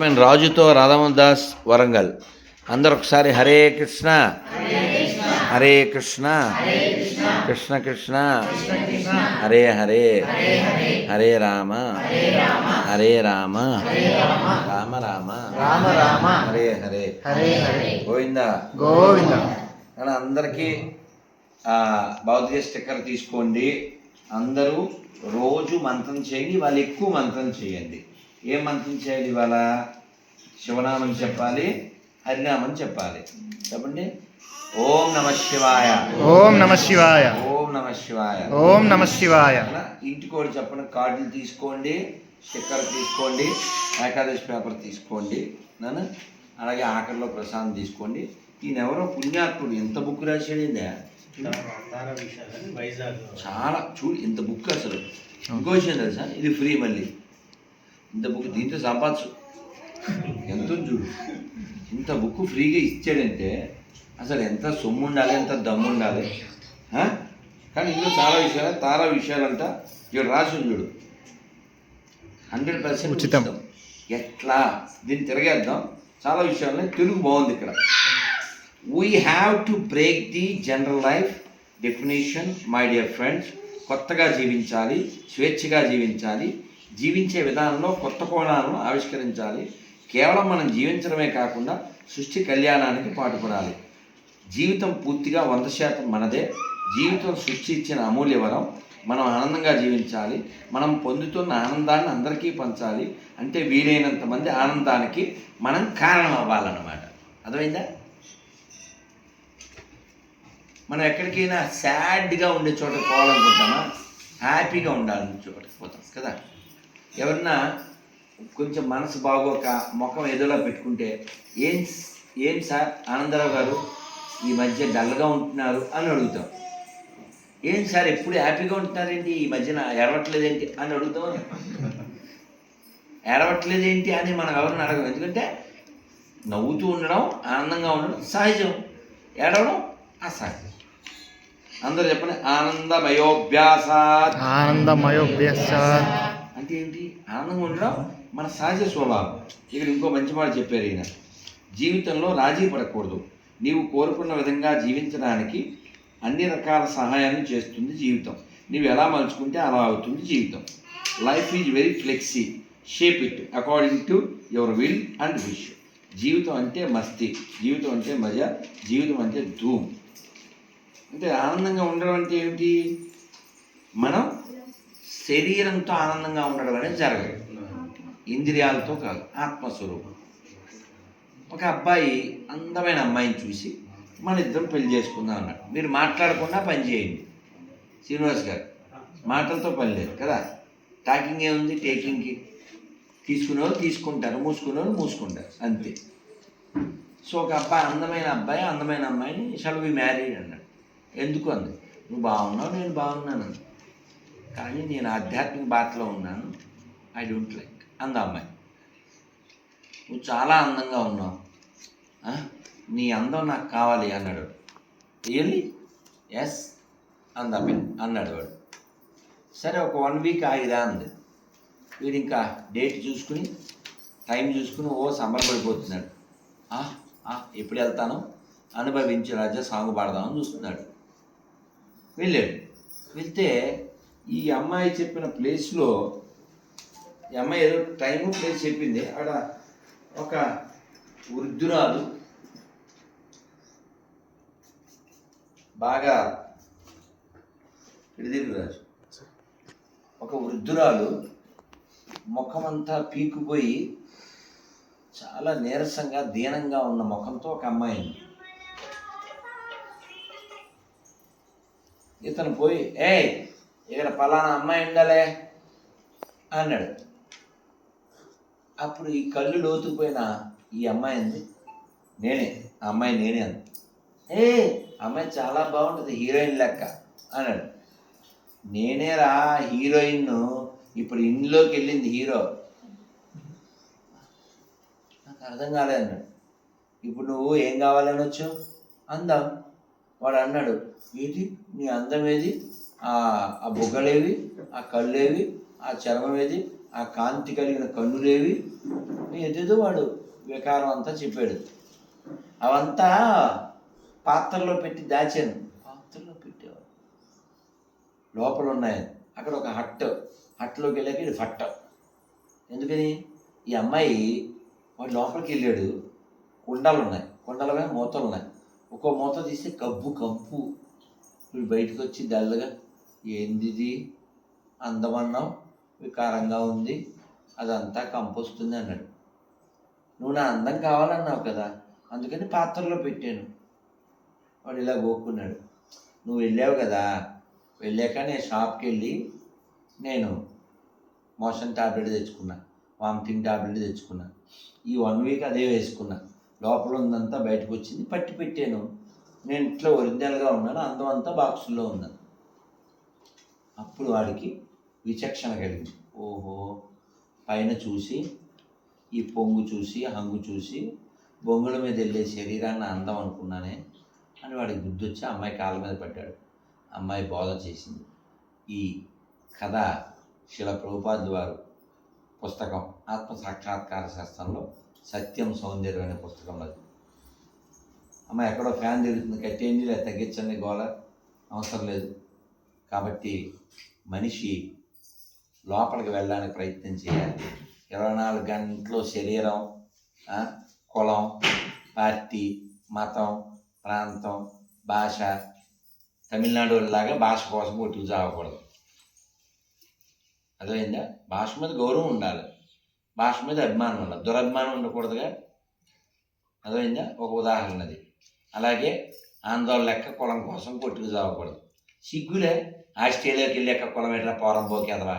నేను రాజుతో రాధామోహన్ వరంగల్. అందరు ఒకసారి హరే కృష్ణ హరే కృష్ణ కృష్ణ కృష్ణ హరే హరే హరే రామ హరే రామ రామ రామ రామ రామ హరే హరే హరే హరే గోవింద గోవింద. అలా అందరికీ భౌతిక స్టిక్కర్ తీసుకోండి. అందరూ రోజు మంత్రం చేయండి. వాళ్ళు ఎక్కువ మంత్రం చేయండి. ఏం మంత్రం చేయాలి? ఇవాళ శివనామం చెప్పాలి, హరినామం చెప్పాలి. చెప్పండి. ఓం నమ శివాయ, ఓం నమ శివాయ, ఓం నమ శివాయ, ఓం నమ శివాయ. ఇంటికి కూడా చెప్పండి. కార్డులు తీసుకోండి, స్టిక్కర్ తీసుకోండి, ఏకాదశి పేపర్ తీసుకోండి నాన్న. అలాగే ఆఖరిలో ప్రసాదం తీసుకోండి. ఈయన ఎవరో పుణ్యాత్ముడు, ఎంత బుక్ రాశాడండి. చాలా చూడు, ఇంత బుక్ అసలు. ఇంకో విషయం తెలుసా, ఇది ఫ్రీ. మళ్ళీ ఇంత బుక్ దీంతో సంపాదించు. ఎంత చూడు, ఇంత బుక్ ఫ్రీగా ఇచ్చాడంటే అసలు ఎంత సొమ్ము ఉండాలి, ఎంత దమ్ము ఉండాలి. కానీ ఇందులో చాలా విషయాలంట ఇక్కడ రాసి చూడు. 100% ఉచితం. ఎట్లా దీన్ని తిరగేద్దాం. చాలా విషయాలు తెలుగు బాగుంది ఇక్కడ. We have to break the general life definition my dear friends. కొత్తగా జీవించాలి, స్వేచ్ఛగా జీవించాలి. జీవించే విధానంలో కొత్త కోణాలను ఆవిష్కరించాలి. కేవలం మనం జీవించడమే కాకుండా సృష్టి కళ్యాణానికి పాటుపడాలి. జీవితం పూర్తిగా 100% మనదే. జీవితం సృష్టి ఇచ్చిన అమూల్య వరం. మనం ఆనందంగా జీవించాలి. మనం పొందుతున్న ఆనందాన్ని అందరికీ పంచాలి. అంటే వీలైనంత మంది ఆనందానికి మనం కారణం అవ్వాలన్నమాట. అర్థమైందా? మనం ఎక్కడికైనా సాడ్గా ఉండే చోట పోవాలనుకుంటామా? హ్యాపీగా ఉండాలని చోటకి పోతాం కదా. ఎవరన్నా కొంచెం మనసు బాగోక ముఖం ఏదోలా పెట్టుకుంటే ఏం సార్ ఆనందరావు గారు ఈ మధ్య డల్గా ఉంటున్నారు అని అడుగుతాం. ఏం సార్ ఎప్పుడు హ్యాపీగా ఉంటున్నారేంటి, ఈ మధ్యన ఏడవట్లేదేంటి అని అడుగుతాం. ఏడవట్లేదేంటి అని మనం ఎవరిని అడగం. ఎందుకంటే నవ్వుతూ ఉండడం, ఆనందంగా ఉండడం సహజం, ఏడవడం అసహజం. అందరూ చెప్పండి. ఆనందమయోభ్యాసాత్. ఆనందమయోభ్యాసాత్ అంటే ఏంటి? ఆనందంగా ఉండడం మన సహజ స్వభావం. ఇక్కడ ఇంకో మంచి మాట చెప్పారు ఈయన. జీవితంలో రాజీ పడకూడదు. నీవు కోరుకున్న విధంగా జీవించడానికి అన్ని రకాల సహాయాన్ని చేస్తుంది జీవితం. నీవు ఎలా మలుచుకుంటే అలా అవుతుంది జీవితం. Life is very flexi. Shape it according to your will and wish. జీవితం అంటే మస్తీ, జీవితం అంటే మజా, జీవితం అంటే ధూమ్. అంటే ఆనందంగా ఉండడం అంటే ఏమిటి? మనం శరీరంతో ఆనందంగా ఉండడం అనేది జరగదు, ఇంద్రియాలతో కాదు, ఆత్మస్వరూపం. ఒక అబ్బాయి అందమైన అమ్మాయిని చూసి మన ఇద్దరం పెళ్లి చేసుకుందాం అన్నాడు. మీరు మాట్లాడకుండా పని చేయండి శ్రీనివాస్ గారు. మాటలతో పని లేదు కదా. టాకింగ్ ఏముంది, టేకింగ్కి. తీసుకునేవాళ్ళు తీసుకుంటారు, మూసుకునేవాళ్ళు మూసుకుంటారు, అంతే. సో ఒక అందమైన అబ్బాయి అందమైన అమ్మాయిని షల్ వి మ్యారీడ్ అన్నాడు. ఎందుకు అంది. నువ్వు బాగున్నావు, నేను బాగున్నాను, కానీ నేను ఆధ్యాత్మిక బాటలో ఉన్నాను, ఐ డోంట్ లైక్ అంద అమ్మాయి. నువ్వు చాలా అందంగా ఉన్నావు, నీ అందం నాకు కావాలి అన్నాడు. రియల్లీ? ఎస్ అంద అమ్మాయి అన్నాడు వాడు. సరే ఒక 1 వీక్ ఆగిరా అంది. వీడు ఇంకా డేట్ చూసుకుని టైం చూసుకుని సంబరపడిపోతున్నాడు. ఎప్పుడు వెళ్తాను, అనుభవించే రాజా సాంగ్ పాడదామని చూస్తున్నాడు. వెళ్ళాడు. వెళ్తే ఈ అమ్మాయి చెప్పిన ప్లేస్లో, ఈ అమ్మాయి ఏదో టైము ప్లేస్ చెప్పింది. అక్కడ ఒక వృద్ధురాలు, బాగా రాజు, ఒక వృద్ధురాలు ముఖమంతా పీకుపోయి చాలా నీరసంగా దీనంగా ఉన్న ముఖంతో ఒక అమ్మాయి. ఇతను పోయి ఇక్కడ పలానా అమ్మాయి ఉండాలే అన్నాడు. అప్పుడు ఈ కళ్ళు లోతుకుపోయిన ఈ అమ్మాయి అంది, నేనే ఆ అమ్మాయి, నేనే అంది. అమ్మాయి చాలా బాగుంటుంది, హీరోయిన్ లెక్క అన్నాడు. నేనే రా హీరోయిన్, ఇప్పుడు ఇంట్లోకి వెళ్ళింది హీరో. నాకు అర్థం కాలేదు అన్నాడు. ఇప్పుడు నువ్వు ఏం కావాలని వచ్చావు? అందం. వాడు అన్నాడు, ఏది నీ అందం ఏది? ఆ బుగ్గలేవి, ఆ కళ్ళేవి, ఆ చర్మం ఏది, ఆ కాంతి కలిగిన కన్నులేవి, ఏదేదో వాడు వికారం అంతా చెప్పాడు. అవంతా పాత్రలో పెట్టి దాచాను. పాత్రలో పెట్టేవాడు లోపల ఉన్నాయి. అక్కడ ఒక హట్లోకి వెళ్ళాక ఇది ఫట్ట. ఎందుకని ఈ అమ్మాయి వాడు లోపలికి వెళ్ళాడు. కుండలు ఉన్నాయి, కుండల మీద మూతలు ఉన్నాయి. ఒక్కో మూత తీస్తే కంపు. వీడు బయటకు వచ్చి డల్గా, ఏంది ఇది అందమన్నావు, వికారంగా ఉంది, అదంతా కంపు వస్తుంది అన్నాడు. నువ్వు నా అందం కావాలన్నావు కదా, అందుకని పాత్రలో పెట్టాను. వాడు ఇలా గోక్కున్నాడు. నువ్వు వెళ్ళావు కదా, వెళ్ళాక నేను షాప్కి వెళ్ళి నేను మోషన్ టాబ్లెట్ తెచ్చుకున్నా, వామిటింగ్ టాబ్లెట్ తెచ్చుకున్నా. ఈ 1 వీక్ అదే వేసుకున్నా. లోపల ఉందంతా బయటకు వచ్చింది, పట్టి పెట్టాను. నేను ఇట్లా ఒరిజినల్గా ఉన్నాను, అందం అంతా బాక్సుల్లో ఉన్నాను. అప్పుడు వాడికి విచక్షణ కలిగింది. ఓహో, పైన చూసి, ఈ పొంగు చూసి, హంగు చూసి, బొంగుల మీద వెళ్ళే శరీరాన్ని అందం అనుకున్నానే అని వాడికి బుద్ధి వచ్చి అమ్మాయి కాళ్ళ మీద పడ్డాడు. అమ్మాయి బోధ చేసింది. ఈ కథ శిల ప్రభుపాదుల వారు పుస్తకం ఆత్మసాక్షాత్కార శాస్త్రంలో సత్యం సౌందర్యం అనే పుస్తకంలో. అమ్మాయి ఎక్కడో ఫ్యాన్ తిరుగుతుంది, కట్టేయండి లేదా తగ్గించండి, గోల అవసరం లేదు. కాబట్టి మనిషి లోపలికి వెళ్ళడానికి ప్రయత్నం చేయాలి. 24 గంటలు శరీరం, కులం, పార్టీ, మతం, ప్రాంతం, భాష, తమిళనాడు లాగా భాష కోసం కొట్టుకు చావకూడదు. అర్థమైందా? భాష మీద గౌరవం ఉండాలి, భాష మీద అభిమానం ఉండాలి, దురభిమానం ఉండకూడదుగా. అర్థమైందా? ఒక ఉదాహరణది. అలాగే ఆందోళన లెక్క కులం కోసం కొట్టుకు చావకూడదు. సిగ్గులే ఆస్ట్రేలియాకి వెళ్ళాక కులం ఏంట్రా పోరంబోకేదవా,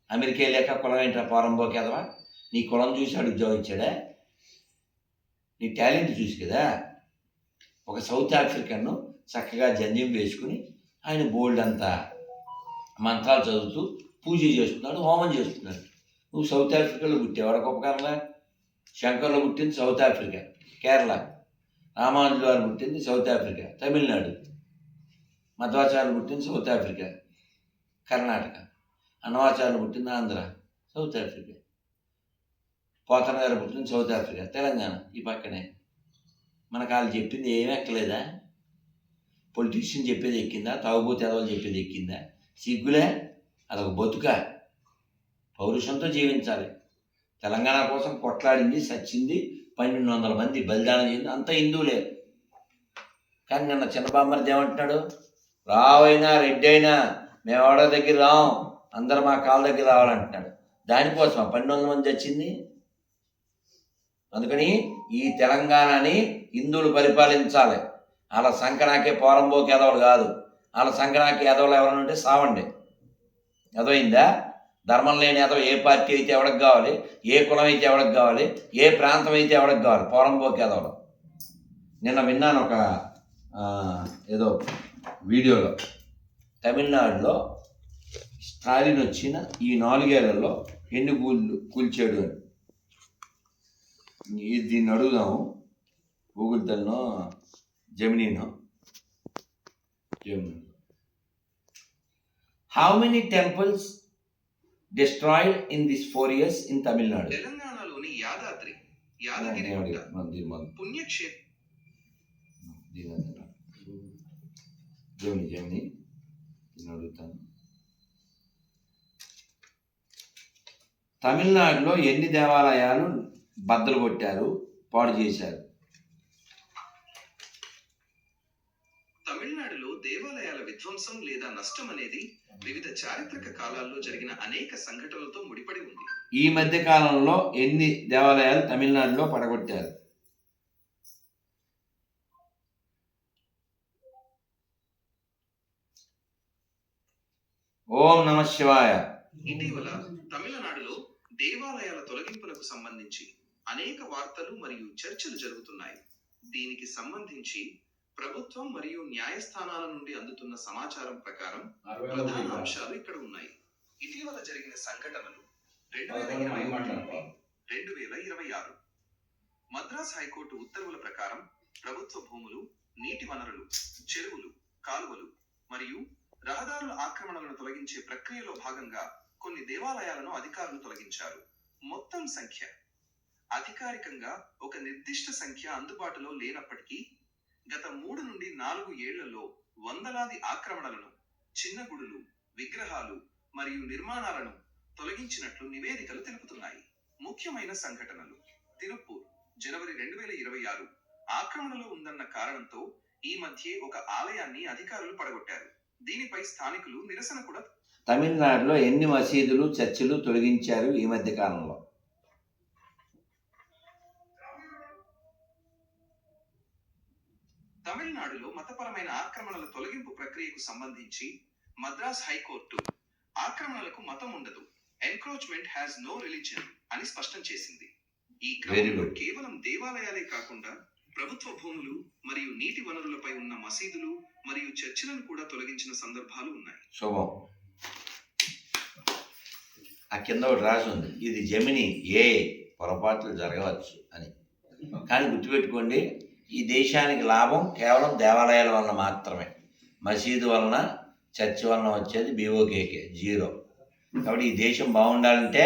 అమెరికా వెళ్ళాక కులం ఏంట్రా పోరంబోకేదవా. నీ కులం చూసి అడుగు ఉద్యోగం ఇచ్చాడా? నీ టాలెంట్ చూసి కదా. ఒక సౌత్ ఆఫ్రికన్ను చక్కగా జంధ్యం వేసుకుని ఆయన బోల్డ్ అంతా మంత్రాలు చదువుతూ పూజ చేస్తున్నాడు, హోమం చేస్తున్నాడు. నువ్వు సౌత్ ఆఫ్రికాలో పుట్టావు, వాడు గొప్పకారంలా. శంకర్లో పుట్టింది సౌత్ ఆఫ్రికా, కేరళ. రామానుజుల వారు పుట్టింది సౌత్ ఆఫ్రికా, తమిళనాడు. మధ్వాచార్యులు పుట్టింది సౌత్ ఆఫ్రికా, కర్ణాటక. అన్నవాచార్యులు పుట్టింది ఆంధ్ర, సౌత్ ఆఫ్రికా. పోతన గారు పుట్టింది సౌత్ ఆఫ్రికా, తెలంగాణ ఈ పక్కనే. మనకు వాళ్ళు చెప్పింది ఏమీ ఎక్కలేదా? పొలిటీషియన్ చెప్పేది ఎక్కిందా? తాగుబోతే ఎదవలు చెప్పేది ఎక్కిందా? సిగ్గులే, అదొక బతుక. పౌరుషంతో జీవించాలి. తెలంగాణ కోసం కొట్లాడింది, సచ్చింది 1200 మంది బలిదానం చేసింది, అంతా హిందువులే. కానీ నిన్న చిన్నబామ్మర్ది ఏమంటున్నాడు? రావైనా రెడ్డి అయినా మేము ఎవడ దగ్గర రాం, అందరు మా కాళ్ళ దగ్గర రావాలంటున్నాడు. దానికోసం 1200 మంది వచ్చింది. అందుకని ఈ తెలంగాణని హిందువులు పరిపాలించాలి. వాళ్ళ సంకనాకే పోరంబోకి ఎదవలు కాదు. వాళ్ళ సంకనాకి ఎదవలు ఎవరైనా ఉంటే సావండి. ఎదవైందా? ధర్మం లేని ఎదవ ఏ పార్టీ అయితే ఎవరికి కావాలి, ఏ కులం అయితే ఎవరికి కావాలి, ఏ ప్రాంతం అయితే ఎవరికి కావాలి, పోరంబోకి ఎదవలు. నిన్న విన్నాను ఒక ఏదో వీడియోలో, తమిళనాడులో స్టాలిన్ వచ్చిన ఈ 4 ఏళ్లలో ఎన్ని కూల్చాడు అని. దీన్ని అడుగుదాము గూగుల్తోనో జెమినీనో. How many temples destroyed in these 4 years in Tamil Nadu? తెలంగాణలోని యాదగిరి జెమిని అడుగుతాను. తమిళనాడులో ఎన్ని దేవాలయాలు బద్దలు కొట్టారు, పాడు చేశారు? తమిళనాడులో దేవాలయాల విధ్వంసం లేదా నష్టం అనేది వివిధ చారిత్రక కాలాల్లో జరిగిన అనేక సంఘటనలతో ముడిపడి ఉంది. ఈ మధ్య కాలంలో ఎన్ని దేవాలయాలు తమిళనాడులో పడగొట్టారు? ఓం నమ శివాయ. ఇటీవల తమిళనాడులో దేవాలయాల తొలగింపులకు సంబంధించి అనేక వార్తలు మరియు చర్చలు జరుగుతున్నాయి. దీనికి సంబంధించి ప్రభుత్వం మరియు న్యాయస్థానాల నుండి అందుతున్న సమాచారం ప్రకారం ప్రధాన అంశాలు ఇక్కడ ఉన్నాయి. ఇటీవల జరిగిన సంఘటనలు 2026 మద్రాస్ హైకోర్టు ఉత్తర్వుల ప్రకారం ప్రభుత్వ భూములు, నీటి వనరులు, చెరువులు, కాలువలు మరియు రహదారుల ఆక్రమణలను తొలగించే ప్రక్రియలో భాగంగా కొన్ని దేవాలయాలను అధికారులు తొలగించారు. మొత్తం సంఖ్య అధికారికంగా ఒక నిర్దిష్ట సంఖ్య అందుబాటులో లేనప్పటికీ గత 3 నుండి 4 ఏళ్లలో వందలాది ఆక్రమణలను, చిన్న గుడులు, విగ్రహాలు మరియు నిర్మాణాలను తొలగించినట్లు నివేదికలు తెలుపుతున్నాయి. ముఖ్యమైన సంఘటనలు: తిరుప్పూర్, జనవరి 2026 ఆక్రమణలో ఉందన్న కారణంతో ఈ మధ్యే ఒక ఆలయాన్ని అధికారులు పడగొట్టారు. దీనిపై స్థానికులు నిరసన కూడా. తమిళనాడులో ఎన్ని మసీదులు, చర్చిలు తొలగించారు ఈ మధ్య కాలంలో? తమిళనాడులో మతపరమైన ఆక్రమణల తొలగింపు ప్రక్రియకు సంబంధించి మద్రాస్ హైకోర్టు ఆక్రమణలకు మతం ఉండదు, ఎన్క్రోచ్మెంట్ హ్యాస్ నో రిలీజియన్ అని స్పష్టం చేసింది. ఈ క్రమంలో కేవలం దేవాలయాలే కాకుండా ప్రభుత్వ భూములు మరియు నీటి వనరులపై ఉన్న మసీదులు మరియు చర్చిలను కూడా తొలగించిన సందర్భాలు ఉన్నాయి. శుభం. ఆ కింద ఒకటి రాసి ఉంది, ఇది జమిని ఏ పొరపాట్లు జరగవచ్చు అని. కానీ గుర్తుపెట్టుకోండి, ఈ దేశానికి లాభం కేవలం దేవాలయాల వలన మాత్రమే. మసీదు వలన, చర్చి వలన వచ్చేది బీఓకేకే, జీరో. కాబట్టి ఈ దేశం బాగుండాలంటే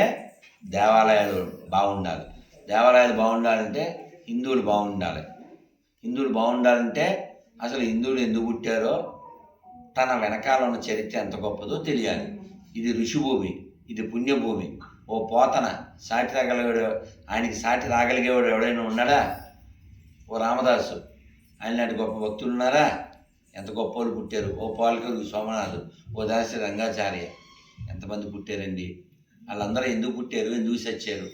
దేవాలయాలు బాగుండాలి. దేవాలయాలు బాగుండాలంటే హిందువులు బాగుండాలి. హిందువులు బాగుండాలంటే అసలు హిందువులు ఎందుకు పుట్టారో, తన వెనకాల ఉన్న చరిత్ర ఎంత గొప్పదో తెలియాలి. ఇది ఋషిభూమి, ఇది పుణ్యభూమి. ఓ పోతన సాటి రాగలిగాడు, ఆయనకి సాటి రాగలిగేవాడు ఎవడైనా ఉన్నాడా? ఓ రామదాసు, ఆయన లాంటి గొప్ప భక్తులు ఉన్నారా? ఎంత గొప్ప వాళ్ళు పుట్టారు. ఓ పాలకూరు సోమనాథు, ఓ దాసి రంగాచార్య, ఎంతమంది పుట్టారండి. వాళ్ళందరూ ఎందుకు పుట్టారు, ఎందుకు చచ్చారు?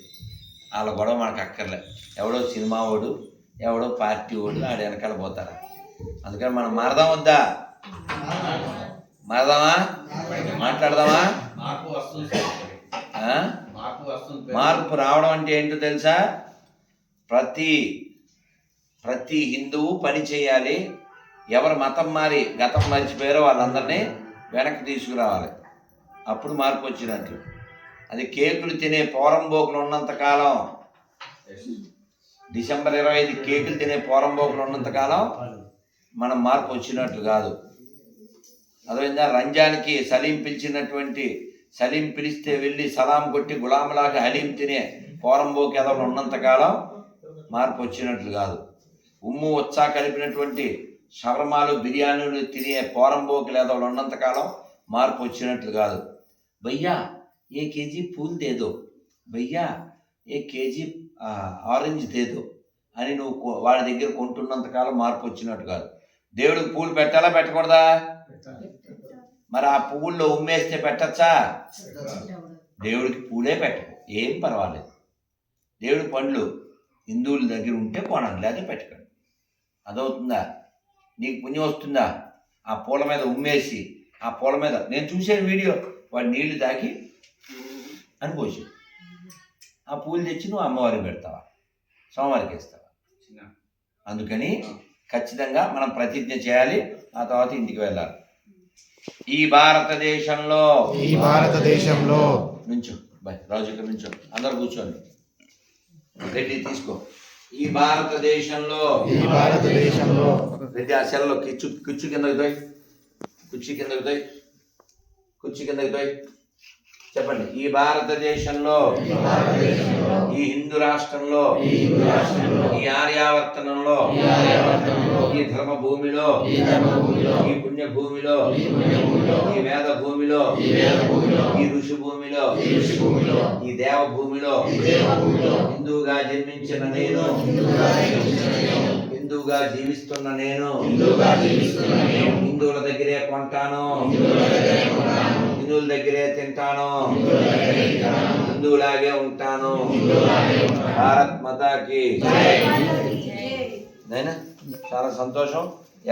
వాళ్ళ గొడవ మనకు అక్కర్లే. ఎవడో సినిమా వాడు, ఎవడో పార్టీ వాడు ఆడ వెనకాల పోతారా? అందుకని మనం మారదాం వద్దా? మారదామా? మాట్లాడదామా? మార్పు రావడం అంటే ఏంటో తెలుసా? ప్రతి హిందువు పని చేయాలి. ఎవరు మతం మారి గతం మర్చిపోయారో వాళ్ళందరినీ వెనక్కి తీసుకురావాలి. అప్పుడు మార్పు వచ్చినట్లు. అది కేకులు తినే పోరంబోకులు ఉన్నంతకాలం, డిసెంబర్ 25 కేకులు తినే పోరంబోకులు ఉన్నంతకాలం మనం మార్పు వచ్చినట్లు కాదు. అదేవిధంగా రంజాన్కి సలీం పిలిస్తే వెళ్ళి సలాం కొట్టి గులాంలాగా హలీం తినే పోరంబోకి ఎదవలు ఉన్నంతకాలం మార్పు వచ్చినట్లు కాదు. ఉమ్ము ఉత్సాహ కలిపినటువంటి షవర్మాలు, బిర్యానీలు తినే పోరంబోకి ఎదవలు ఉన్నంతకాలం మార్పు వచ్చినట్లు కాదు. భయ్యా ఏ కేజీ పూలు దేదో, భయ్యా ఏ కేజీ ఆరెంజ్ దేదో అని నువ్వు వాడి దగ్గర కొంటున్నంతకాలం మార్పు వచ్చినట్టు కాదు. దేవుడికి పూలు పెట్టాలా, పెట్టకూడదా? మరి ఆ పువ్వుల్లో ఉమ్మేస్తే పెట్టచ్చా? దేవుడికి పూలే పెట్టకు, ఏం పర్వాలేదు. దేవుడి పండ్లు హిందువుల దగ్గర ఉంటే కొనండి, లేదా పెట్టకండి. అదవుతుందా? నీకు పుణ్యం వస్తుందా? ఆ పూల మీద ఉమ్మేసి, ఆ పూల మీద నేను చూసాను వీడియో, వాడు నీళ్లు తాగి అని పోసి ఆ పూలు తెచ్చి నువ్వు అమ్మవారికి పెడతావా, సోమవారికి వేస్తావా? అందుకని ఖచ్చితంగా మనం ప్రతిజ్ఞ చేయాలి. ఆ తర్వాత ఇంటికి వెళ్ళాలి. ఈ భారతదేశంలో నుంచో రాజు ఇక్కడ నుంచో, అందరు కూర్చోండి, రెడ్డి తీసుకో. ఈ భారతదేశంలో రెడ్డి ఆ సెల్లో కుర్చీ కిందకి దోయ్, కుర్చీ కిందకి దోయ్. చెప్పండి. ఈ భారతదేశంలో, ఈ హిందూ రాష్ట్రంలో, ఈ ఆర్యావర్తనంలో, ఈ ధర్మ భూమిలో, ఈ పుణ్య భూమిలో, ఈ వేద భూమిలో, ఈ ఋషి భూమిలో, ఈ దేవ భూమిలో హిందువుగా జన్మించిన నేను, హిందువుగా జీవిస్తున్న నేను హిందువుల దగ్గరే కొంటాను, హిందువుల దగ్గరే తింటాను, హిందువులాగే ఉంటాను. భారత్ మాతాకి నైనా చాలా సంతోషం.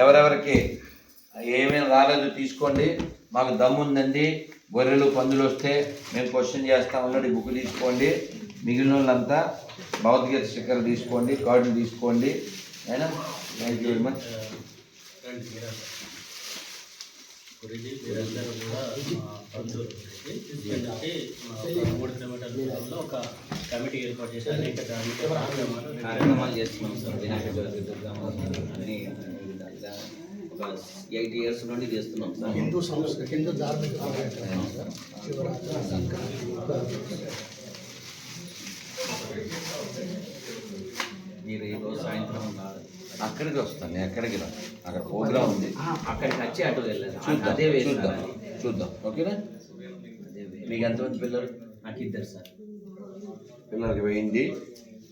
ఎవరెవరికి ఏమేమి రాలేదు తీసుకోండి. మాకు దమ్ముందండి. గొర్రెలు పందులు వస్తే మేము క్వశ్చన్ చేస్తాం. ఆల్రెడీ బుక్ తీసుకోండి. మిగిలిన వాళ్ళంతా భగవద్గీత స్టిక్కర్ తీసుకోండి, కార్డులు తీసుకోండి. అయినా థ్యాంక్ యూ వెరీ మచ్. మీరందరూ కూడా బంధువులు 3 కిలోమీటర్ల దూరంలో ఒక కమిటీ ఏర్పాటు చేసి అనేక ధార్మిక కార్యక్రమాలు చేస్తున్నాం సార్. వినాయక చవితి, దుర్గా అన్ని ఒక 8 years నుండి చేస్తున్నాం సార్. హిందూ ధార్మిక కార్యక్రమం సార్. శివరాత్రి సంక్రాంతి మీరు ఈరోజు సాయంత్రం రావాలి. అక్కడికి వస్తాను, నేను ఎక్కడికి రా, అక్కడ ప్రోగ్రామ్ ఉంది, అక్కడికి వచ్చి అటు వెళ్ళాలి. చూద్దాం అదే వే చూద్దాం సార్ అది. చూద్దాం. ఓకేనా? అదే వే. మీకు ఎంతమంది పిల్లలు? నాకు 2 సార్. పిల్లలకి వేయింది.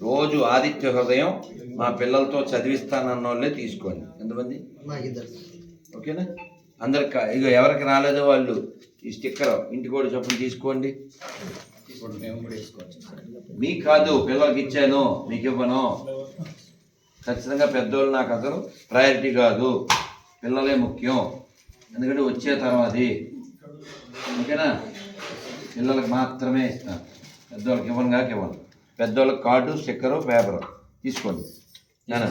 రోజు ఆదిత్య హృదయం మా పిల్లలతో చదివిస్తానన్న వాళ్ళే తీసుకోండి. ఎంతమంది? ఓకేనా? అందరికి ఇక ఎవరికి రాలేదో వాళ్ళు ఈ స్టిక్కర్ ఇంటికి కూడా చొప్పున తీసుకోండి. ఇప్పుడు మేము కూడా వేసుకోవచ్చు సార్. మీకు కాదు, పిల్లలకి ఇచ్చాను, మీకు ఇవ్వను. ఖచ్చితంగా పెద్దోళ్ళు నాకు అసలు ప్రయారిటీ కాదు, పిల్లలే ముఖ్యం. ఎందుకంటే వచ్చే తర్వాతది. ఓకేనా? పిల్లలకి మాత్రమే ఇస్తాను, పెద్దోళ్ళకి ఇవ్వను కాక ఇవ్వను. పెద్దోళ్ళకి కార్డు, స్టిక్కరు, పేపరు తీసుకోండి. నానా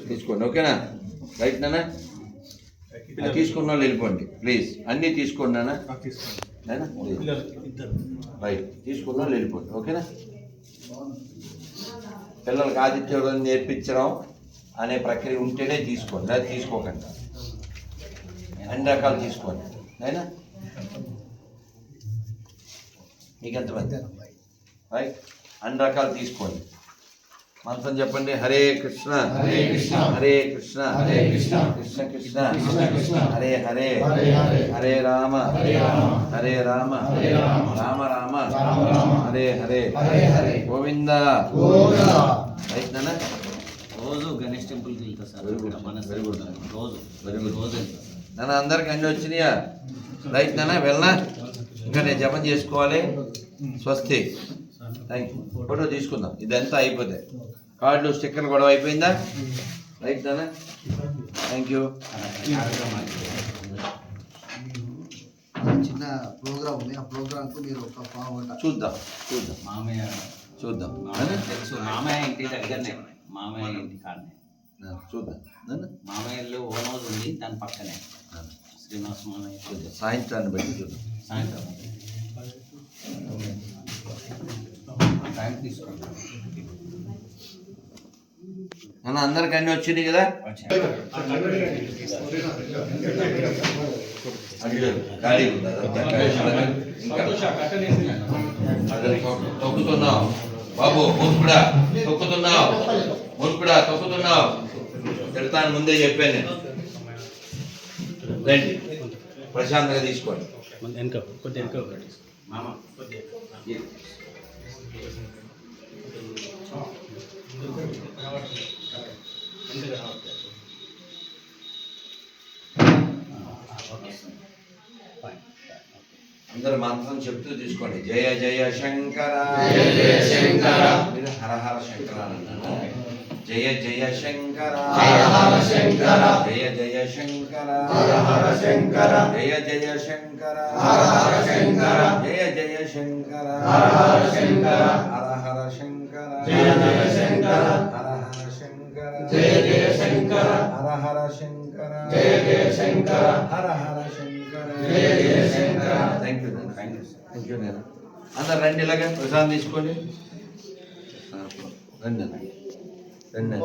తీసుకోండి. ఓకేనా? రైట్ నానా? తీసుకున్న వాళ్ళు వెళ్ళిపోండి ప్లీజ్. అన్నీ తీసుకోండి నానా. నానా రైట్, తీసుకున్న వాళ్ళు వెళ్ళిపోండి. ఓకేనా? పిల్లలకి ఆదిత్య హృదయం నేర్పించడం అనే ప్రక్రియ ఉంటేనే తీసుకోండి, లేదా తీసుకోకండి. అన్ని రకాలు తీసుకోండి. అయినా మీకు ఎంతమంది? రైట్, అన్ని రకాలు తీసుకోండి. మంత్రం చెప్పండి. హరే కృష్ణ హరే కృష్ణ హరే కృష్ణ హరే కృష్ణ కృష్ణ కృష్ణ కృష్ణ కృష్ణ హరే హరే హరే రామ హరే రామ రామ రామ హరే హరే గోవింద. రైట్ నాన్న? రోజు గణేష్ టెంపుల్కి వెళ్తా సార్. వెరీ గుడ్, మన వెరీ గుడ్. రోజు వెరీ గుడ్. రోజు వెళ్తా సార్. నాన్న అందరికి అన్నీ వచ్చినాయా? రైట్ నాన్న, వెళ్ళనా? ఇంకా నేను జపం చేసుకోవాలి. స్వస్తి. Thank you. ఫోటో తీసుకుందాం. ఇదంతా అయిపోతే కార్డులు, స్టిక్కర్లు గొడవ అయిపోయిందా? రైట్ నాన్న, థ్యాంక్ యూ. చిన్న ప్రోగ్రామ్ ఉంది, ఆ ప్రోగ్రామ్కు మీరు ఒక పావుగంట చూద్దాం చూద్దాం మామయ్య చూద్దాం. మామయ్య తెలుసు. మామయ్య ఇంటి దగ్గరనే, మామయ్య ఇంటి కాడనే. చూద్దాం నాన్న, మామయ్యలో ఓన్ హౌస్ ఉంది, దాని పక్కనే శ్రీనివాస మామయ్య. చూద్దాం. సాయంత్రాన్ని బట్టి చూద్దాం. సాయంత్రం టైం తీసుకుంటాం. నాన్న అందరికి అన్నీ వచ్చినాయి కదా? ఖాళీ ఉందా? తొక్కుతున్నావు బాబు, మునుకుడా తొక్కుతున్నావు, మునుకుడా తొక్కుతున్నావు. తిడతాను ముందే చెప్పాను నేను. రండి, ప్రశాంతంగా తీసుకోండి. మామ అందరు మంత్రం చెప్తూ తీసుకోండి. జయ జయ శంకర మీరు హర హర శంకర అన్నారు. జయ జయ శంకర జయ జయ శంకర జయ జయ శంకర జయ జయ శంకర హర హర శంకర హర హర శంకర జయ జయ శంకర హర హర శంకర జయ జయ శంకర హర హర శంకర జయ జయ శంకర హర హర శంకర జయ జయ శంకర. థ్యాంక్ యూ నాన్న, థ్యాంక్ యూ నాన్న. అందరు రండి, ఇలాగే ప్రసాదం తీసుకోండి. రండి అన్న, రండి అన్న.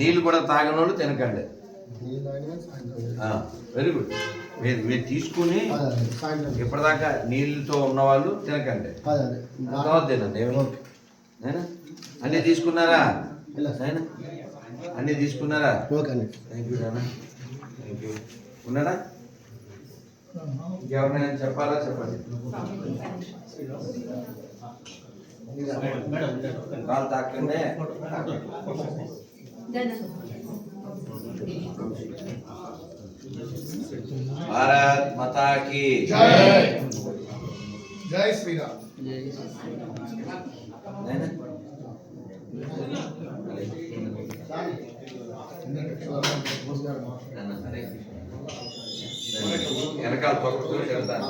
నీళ్ళు కూడా తాగిన వాళ్ళు తినకండి. Very good. మీరు తీసుకుని ఇప్పటిదాకా నీళ్ళతో ఉన్నవాళ్ళు తినకండి. తర్వాత తినండి. ఏమి నేనా అన్నీ తీసుకున్నారా? నేనా అన్నీ తీసుకున్నారా? థ్యాంక్ యూ నాన్న, థ్యాంక్ యూ. ఉన్నారా? ఇంకెవరినైనా చెప్పాలా? చెప్పండి. కాలు తాకండి. భారత్ మాతా కీ జై శ్రీరామ్. నేనా? వెనకాల తొక్కుతూ తిడతాను.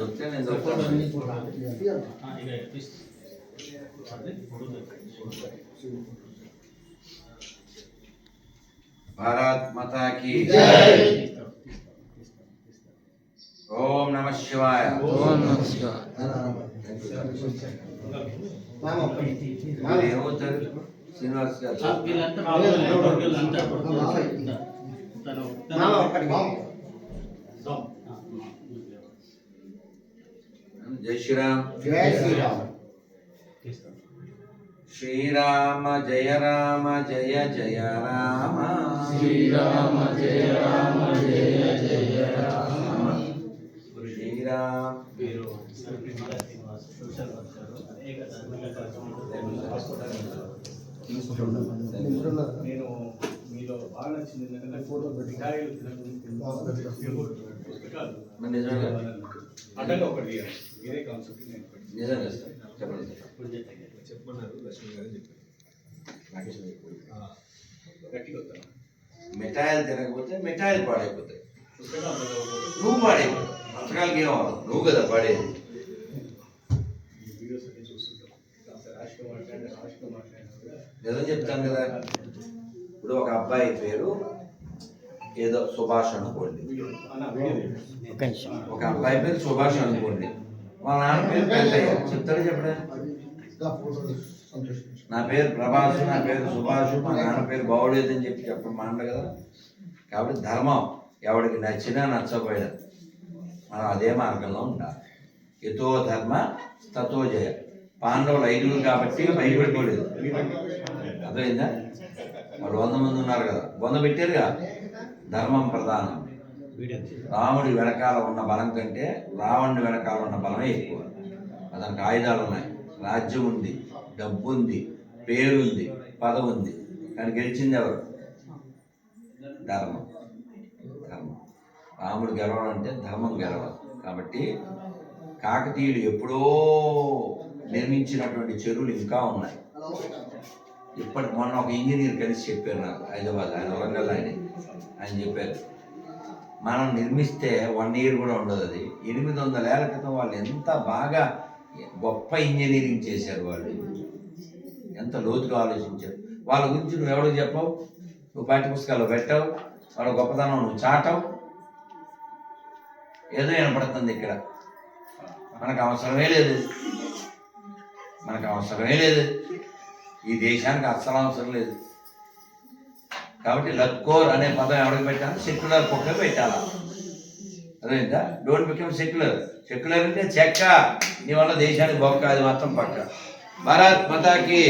వస్తే నేను దొరుకుతాను. భారత్ మాతా కీ ఓం నమః శివాయ. ఓం నమః శివాయ. ఏమవుతారు? శ్రీనివాస్ గారు వీళ్ళంతా వీళ్ళంతా తను జై శ్రీరామ్. జై శ్రీరామ్. శ్రీరామ జయ రామ జయ జయ రామ. శ్రీరామ జయ రామ జయ జయ రామ. శ్రీరామ్. మీరు శ్రీనివాస్ సోషల్ వర్కర్ అనేక ధార్మిక కార్యక్రమాలు నేను మీలో బాగా నచ్చింది ఏంటంటే ఫోటో రికార్డులు పుస్తకాలు నిజంగా అడ్డంగా ఒకటి వేరే కాన్సెప్ట్ నేను నిజంగా సార్ చెప్పండి సార్. చెప్పమన్నారు లక్ష్మి గారు చెప్పారు. రాకేష్ గారు గట్టిగా వస్తాను మిఠాయిలు తినకపోతే మిఠాయిలు పాడైపోతాయి, పుస్తకాలు నువ్వు పాడైపోతావు. పుస్తకాలకి ఏమవ్వదు, నువ్వు కదా పాడేది. వీడియోస్ అన్ని చూస్తుంటాం. రాష్ట్రం మాట్లాడినా కూడా నిజం చెప్తాను కదా. ఇప్పుడు ఒక అబ్బాయి పేరు ఏదో సుభాష్ అనుకోండి, అన్న వీడియో ఒక అబ్బాయి పేరు సుభాష్ అనుకోండి, వాళ్ళ నాన్న పేరు పెద్దయ్య. చెప్తాడు చెప్పడా? నా పేరు ప్రభాస్, నా పేరు సుభాష్, మా నాన్న పేరు బాగులేదు అని చెప్పి చెప్పడం మాండ కదా. కాబట్టి ధర్మం ఎవడికి నచ్చినా నచ్చపోయినా మనం అదే మార్గంలో ఉండాలి. ఎతో ధర్మ తతో జయ. పాండవులు 5 కాబట్టి భయపడిపోలేదు. అర్థమైందా? వాళ్ళు 100 మంది ఉన్నారు కదా, 100 పెట్టారుగా. ధర్మం ప్రధానం. రాముడి వెనకాల ఉన్న బలం కంటే రావణుడి వెనకాల ఉన్న బలమే ఎక్కువ. అతనికి ఆయుధాలు ఉన్నాయి, రాజ్యం ఉంది, డబ్బు ఉంది, పేరుంది, పదవి ఉంది. కానీ గెలిచింది ఎవరు? ధర్మం. ధర్మం. రాముడు గెలవాలంటే ధర్మం గెలవాలి. కాబట్టి కాకతీయుడు ఎప్పుడో నిర్మించినటువంటి చెరువులు ఇంకా ఉన్నాయి. మొన్న ఒక ఇంజనీర్ కలిసి చెప్పారు నాకు, హైదరాబాద్, ఆయన వరంగల్ ఆయన చెప్పారు, మనం నిర్మిస్తే 1 year కూడా ఉండదు. అది 800 ఏళ్ల క్రితం వాళ్ళు ఎంత బాగా గొప్ప ఇంజనీరింగ్ చేశారు, వాళ్ళు ఎంత లోతుగా ఆలోచించారు. వాళ్ళ గురించి నువ్వు ఎవరికి చెప్పావు, నువ్వు పాఠ్య పుస్తకాలు పెట్టావు, వాళ్ళ గొప్పతనం నువ్వు చాటవు. ఏదో వినపడుతుంది ఇక్కడ. మనకు అవసరమే లేదు, మనకు అవసరమే లేదు, ఈ దేశానికి అస్సలు అవసరం లేదు. కాబట్టి లక్కోర్ అనే పదం ఎవరికి పెట్టాలి? సెక్యులర్ కుక్క పెట్టాలా? అదేంటా? Don't become secular. సెక్యులర్ అంటే చెక్క, నీ వల్ల దేశానికి బొక్క, అది మాత్రం పక్క. భారత్ మాతాకి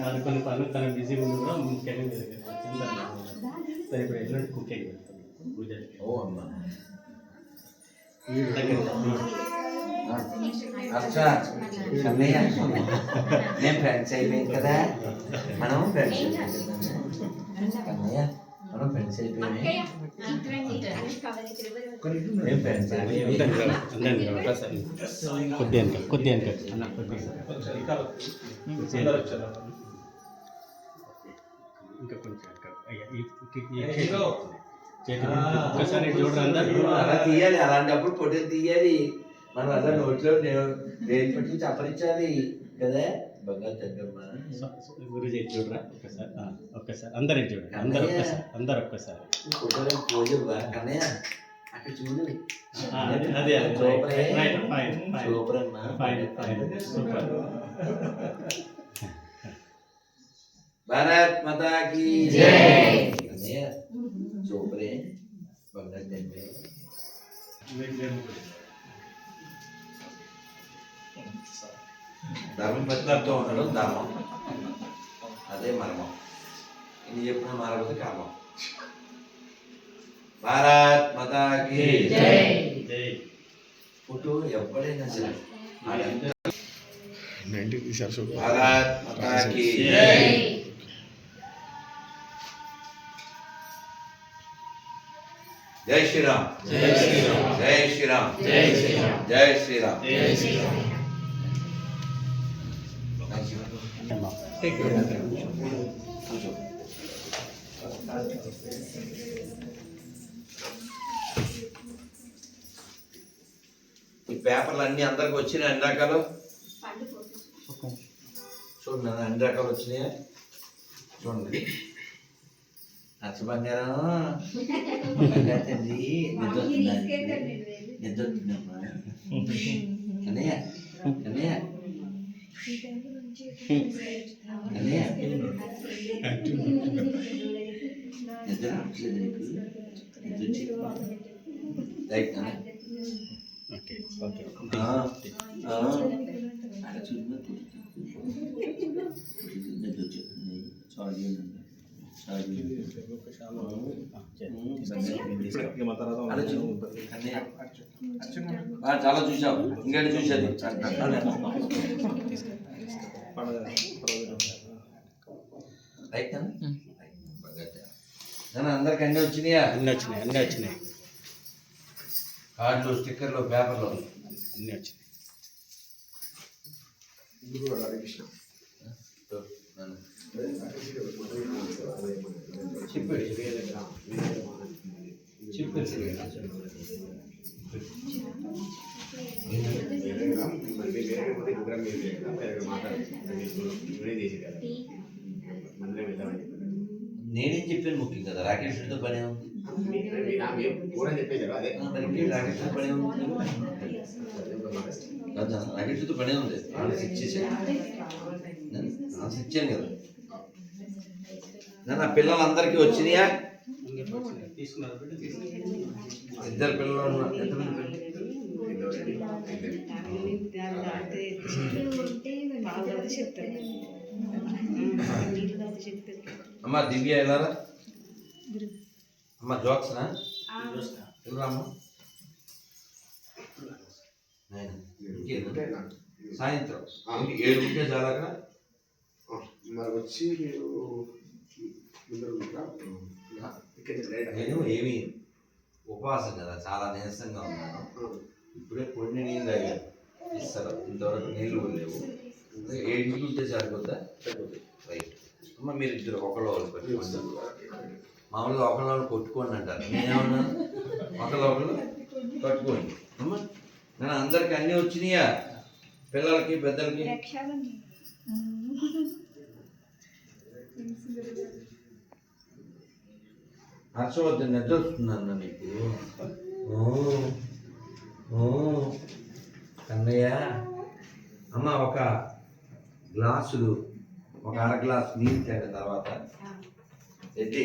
ఇవాళ కొన్ని పనులు తన బిజీ ఉంది కూడా ముఖ్యంగా మీ దగ్గర సరే ఇప్పుడు ఎటువంటి కుకింగ్ వెళ్తాను పూజలకి. ఓ అమ్మా నేను ఫ్రెండ్స్ అయిపోయింది కదా, మనం ఫ్రెండ్స్ అయిపోయింది, మనం ఫ్రెండ్స్ అయిపోయింది, మేము ఫ్రెండ్స్ అయిపోయింది. కొద్దిగా ఇంకా కొంచెం ఒక్కసారి చూడరు అలా తీయాలి, అలాంటప్పుడు పొట్టేలు తీయాలి. మనం అలా నోట్లో నేను పెట్టి చప్పరించాలి కదా. బంగారు తగ్గమ్మా గురుజీ చూడరా ఒక్కసారి, ఒక్కసారి అందరు చూడండి, అందరు ఒక్కసారి ఫోటోలో పోజు కన్నయ్య అక్కడ చూడు. అదే సూపర్ అమ్మా, సూపర్. భారత్ మాతాకి కన్నయ్య సూపరే, బంగారు తగ్గ. ధర్మపత్నితో ఉండడం ధర్మం, అదే మర్మం. ఇది చెప్పిన మారబోతే కర్మం. భారత్ మాతాకి ఫోటో ఎప్పుడైనా సరే భారత్ మాతాకి. జై శ్రీరామ్. జై శ్రీరామ్. జై శ్రీరామ్. జై శ్రీరామ్. జై శ్రీరామ్. జై శ్రీరామ్. ఈ పేపర్లు అన్ని అందరికి వచ్చినాయి. అన్ని రకాలు చూడండి, అన్ని రకాలు వచ్చినాయా చూడండి. హర్ష బంగారం బంగారు తల్లి నిద్ర వస్తుందా నిద్ర వస్తుందమ్మా అన్నయ్య అన్నయ్య అన్నయ్య నిద్ర రావట్లేదు నీకు నిద్ర వచ్చి రైట్ అన్న అలా చూద్దాం నిద్ర వచ్చేస్తుంది సారీ చాలా చూసావు ఇంకేంటి చూసేది రైట్ అందరికి అన్నీ వచ్చినాయా? అన్నీ వచ్చినాయి కార్డులు స్టిక్కర్లు పేపర్లు అన్నీ వచ్చినాయి. చెప్పు నేనేం చెప్పాను ముఖ్యం కదా రాకేష్ రెడ్డితో పనే ఉంది మరి రాకేష్ రెడ్డి పనే ఉంది కదా రాకేష్ రెడ్డితో పనే ఉంది ఆన్సర్ ఇచ్చేసాను ఆన్సర్ ఇచ్చాను కదా నా పిల్లలందరికీ వచ్చినాయా? ఇద్దరు పిల్లలు ఉన్నారు. ఎంతమంది అమ్మ దివ్య వెళ్ళారా? అమ్మ జోక్స్నా వెళ్ళరామ్మ సాయంత్రం 7 ఉంటే చాలా అక్కడ మరి వచ్చి నేను ఏమి ఉపవాసం కదా చాలా నీరసంగా ఉన్నాను. ఇప్పుడే కొన్ని నీళ్ళు తాగాను ఇస్తారు ఇంతవరకు నీళ్ళు కూడా లేవు. 7 ఉంటే సరిపోద్దా? రైట్ అమ్మ మీరు ఇద్దరు ఒకళ్ళు పెట్టుకోండి. మామూలుగా ఒకళ్ళు కొట్టుకోండి అంటారు. నేనేమన్నాను ఒకళ్ళు కట్టుకోండి. అమ్మ నేను అందరికి అన్నీ వచ్చినాయా? పిల్లలకి పెద్దలకి హర్షవర్ధన్ నిద్ర వస్తుందన్న నీకు? కన్నయ్య అమ్మ ఒక గ్లాసులు ఒక 1/2 గ్లాసు నీళ్ళు తాగిన తర్వాత అది